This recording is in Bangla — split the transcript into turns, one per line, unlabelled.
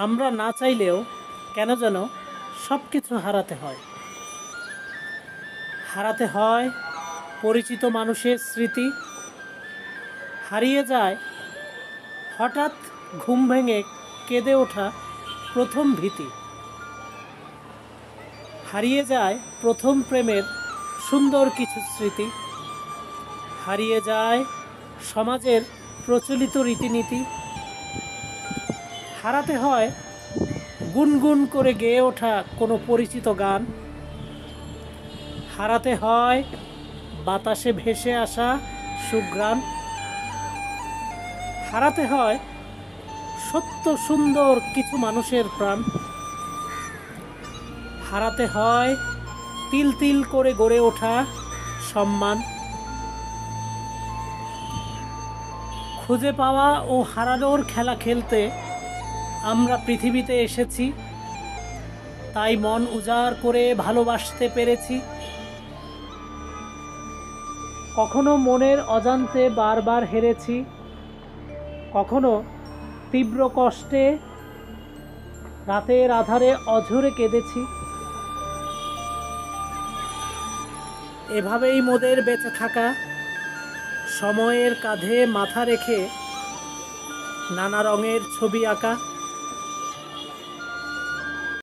আমরা না চাইলেও কেন যেন সব কিছু হারাতে হয়। হারাতে হয় পরিচিত মানুষের স্মৃতি, হারিয়ে যায় হঠাৎ ঘুম ভেঙে কেঁদে ওঠা প্রথম ভীতি, হারিয়ে যায় প্রথম প্রেমের সুন্দর কিছু স্মৃতি, হারিয়ে যায় সমাজের প্রচলিত রীতিনীতি, হারাতে হয় গুনগুন করে গেয়ে ওঠা কোনো পরিচিত গান, হারাতে হয় বাতাসে ভেসে আসা সুঘ্রাণ, হারাতে হয় সত্য সুন্দর কিছু মানুষের প্রাণ, হারাতে হয় তিল তিল করে গড়ে ওঠা সম্মান। খুঁজে পাওয়া ও হারানোর খেলা খেলতে আমরা পৃথিবীতে এসেছি, তাই মন উজাড় করে ভালোবাসতে পেরেছি। কখনো মনের অজান্তে বারবার হেরেছি, কখনো তীব্র কষ্টে রাতের আধারে অঝরে কেঁদেছি। এভাবেই মোদের বেঁচে থাকা, সময়ের কাঁধে মাথা রেখে নানা রঙের ছবি আঁকা।